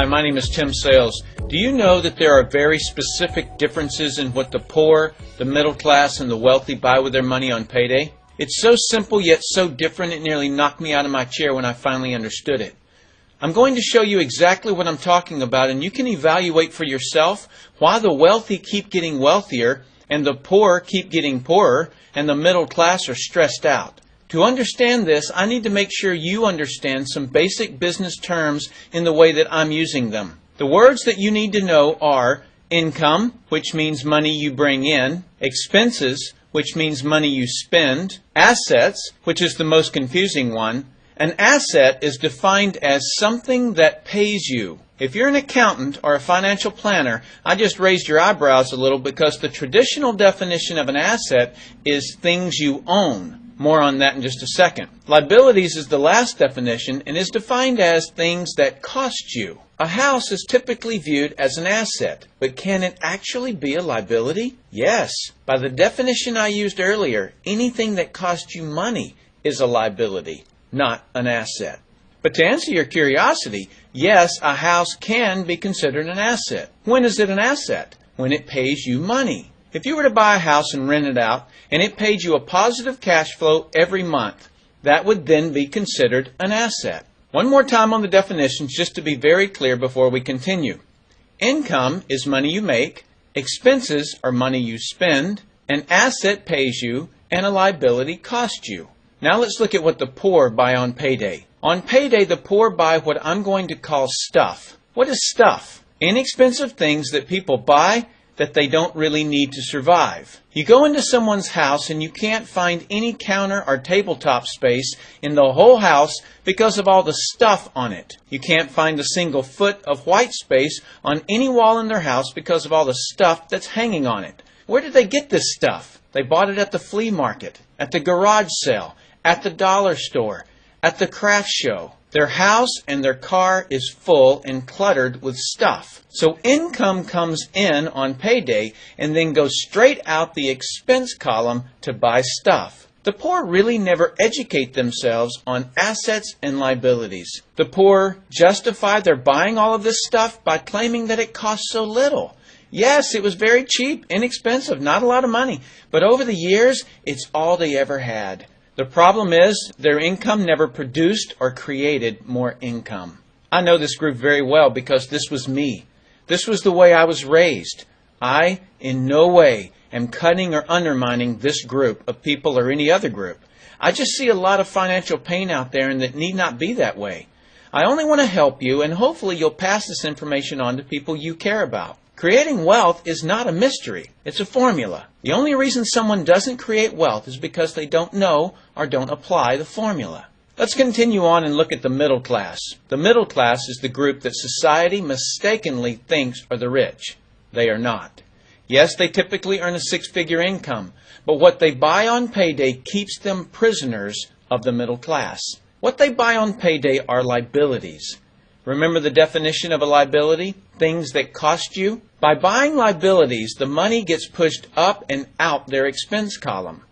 my name is Tim Sales. Do you know that there are very specific differences in what the poor, the middle class, and the wealthy buy with their money on payday? It's so simple yet so different it nearly knocked me out of my chair when I finally understood it. I'm going to show you exactly what I'm talking about, and you can evaluate for yourself why the wealthy keep getting wealthier and the poor keep getting poorer and the middle class are stressed out. To understand this, I need to make sure you understand some basic business terms in the way that I'm using them. The words that you need to know are income, which means money you bring in, expenses, which means money you spend, assets, which is the most confusing one. An asset is defined as something that pays you. If you're an accountant or a financial planner, I just raised your eyebrows a little because the traditional definition of an asset is things you own. More on that in just a second. Liabilities is the last definition and is defined as things that cost you. A house is typically viewed as an asset, but can it actually be a liability? Yes. By the definition I used earlier, anything that costs you money is a liability, not an asset. But to answer your curiosity, yes, a house can be considered an asset. When is it an asset? When it pays you money. If you were to buy a house and rent it out, and it paid you a positive cash flow every month, that would then be considered an asset. One more time on the definitions, just to be very clear before we continue. Income is money you make, expenses are money you spend, an asset pays you, and a liability costs you. Now let's look at what the poor buy on payday. On payday, the poor buy what I'm going to call stuff. What is stuff? Inexpensive things that people buy that they don't really need to survive. You go into someone's house and you can't find any counter or tabletop space in the whole house because of all the stuff on it. You can't find a single foot of white space on any wall in their house because of all the stuff that's hanging on it. Where did they get this stuff? They bought it at the flea market, at the garage sale, at the dollar store, at the craft show. Their house and their car is full and cluttered with stuff. So income comes in on payday and then goes straight out the expense column to buy stuff. The poor really never educate themselves on assets and liabilities. The poor justify their buying all of this stuff by claiming that it costs so little. Yes, it was very cheap, inexpensive, not a lot of money, but over the years, it's all they ever had. The problem is their income never produced or created more income. I know this group very well because this was me. This was the way I was raised. I, in no way, am cutting or undermining this group of people or any other group. I just see a lot of financial pain out there and that need not be that way. I only want to help you and hopefully you'll pass this information on to people you care about. Creating wealth is not a mystery. It's a formula. The only reason someone doesn't create wealth is because they don't know or don't apply the formula. Let's continue on and look at the middle class. The middle class is the group that society mistakenly thinks are the rich. They are not. Yes, they typically earn a six-figure income, but what they buy on payday keeps them prisoners of the middle class. What they buy on payday are liabilities. Remember the definition of a liability? Things that cost you? By buying liabilities, the money gets pushed up and out their expense column.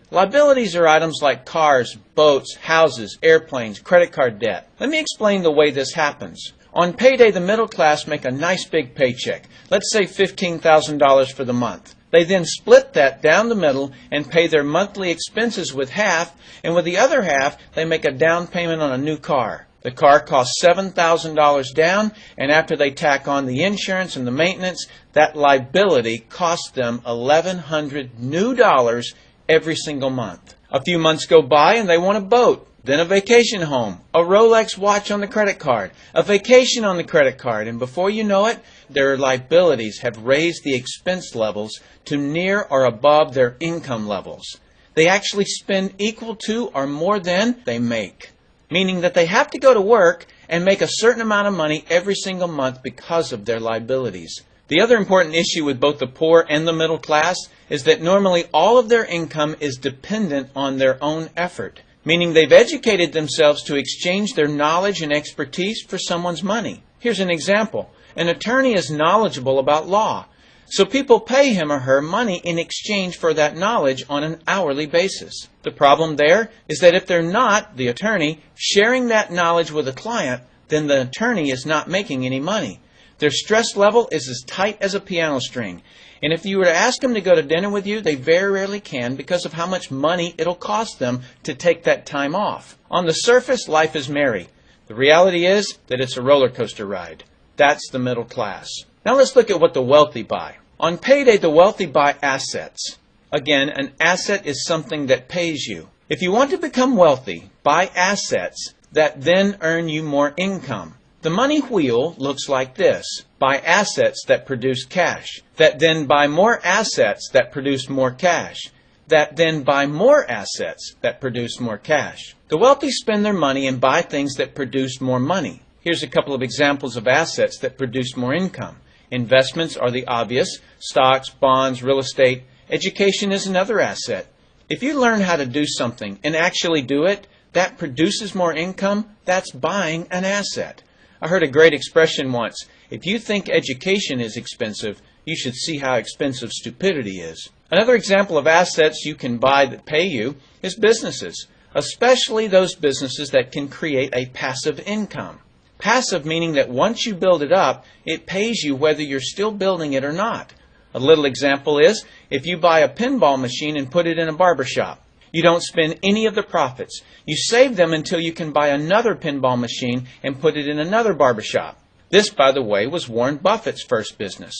Liabilities are items like cars, boats, houses, airplanes, credit card debt. Let me explain the way this happens. On payday, the middle class make a nice big paycheck. Let's say $15,000 for the month. They then split that down the middle and pay their monthly expenses with half, and with the other half, they make a down payment on a new car. The car costs $7,000 down, and after they tack on the insurance and the maintenance, that liability costs them $1,100 new dollars every single month. A few months go by and they want a boat, then a vacation home, a Rolex watch on the credit card, a vacation on the credit card, and before you know it, their liabilities have raised the expense levels to near or above their income levels. They actually spend equal to or more than they make, meaning that they have to go to work and make a certain amount of money every single month because of their liabilities. The other important issue with both the poor and the middle class is that normally all of their income is dependent on their own effort, meaning they've educated themselves to exchange their knowledge and expertise for someone's money. Here's an example. An attorney is knowledgeable about law, so people pay him or her money in exchange for that knowledge on an hourly basis. The problem there is that if they're not, the attorney, sharing that knowledge with a client, then the attorney is not making any money. Their stress level is as tight as a piano string. And if you were to ask them to go to dinner with you, they very rarely can because of how much money it'll cost them to take that time off. On the surface, life is merry. The reality is that it's a roller coaster ride. That's the middle class. Now let's look at what the wealthy buy. On payday, the wealthy buy assets. Again, an asset is something that pays you. If you want to become wealthy, buy assets that then earn you more income. The money wheel looks like this. Buy assets that produce cash, that then buy more assets that produce more cash, that then buy more assets that produce more cash. The wealthy spend their money and buy things that produce more money. Here's a couple of examples of assets that produce more income. Investments are the obvious: stocks, bonds, real estate. Education is another asset. If you learn how to do something and actually do it, that produces more income. That's buying an asset. I heard a great expression once: if you think education is expensive, you should see how expensive stupidity is. Another example of assets you can buy that pay you is businesses, especially those businesses that can create a passive income. Passive meaning that once you build it up, it pays you whether you're still building it or not. A little example is if you buy a pinball machine and put it in a barber shop. You don't spend any of the profits. You save them until you can buy another pinball machine and put it in another barber shop. This, by the way, was Warren Buffett's first business.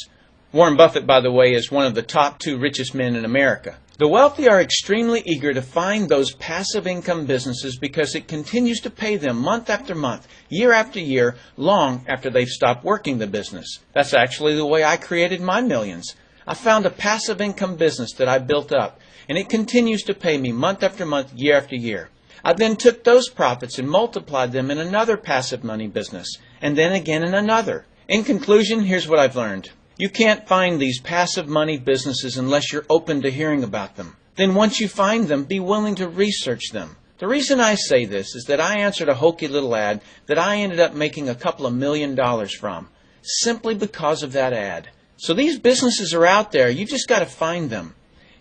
Warren Buffett, by the way, is one of the top 2 richest men in America. The wealthy are extremely eager to find those passive income businesses because it continues to pay them month after month, year after year, long after they've stopped working the business. That's actually the way I created my millions. I found a passive income business that I built up, and it continues to pay me month after month, year after year. I then took those profits and multiplied them in another passive money business, and then again in another. In conclusion, here's what I've learned. You can't find these passive money businesses unless you're open to hearing about them. Then once you find them, be willing to research them. The reason I say this is that I answered a hokey little ad that I ended up making a couple of $1 million from, simply because of that ad. So these businesses are out there. You just got to find them.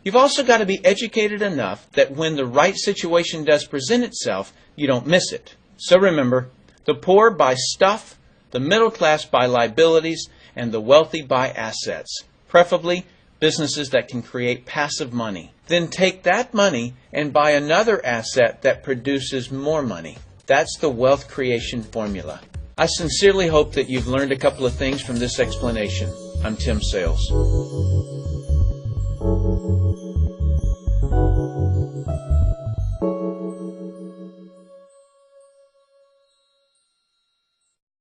You've also got to be educated enough that when the right situation does present itself, you don't miss it. So remember, the poor buy stuff, the middle class buy liabilities, and the wealthy buy assets, preferably businesses that can create passive money. Then take that money and buy another asset that produces more money. That's the wealth creation formula. I sincerely hope that you've learned a couple of things from this explanation. I'm Tim Sales.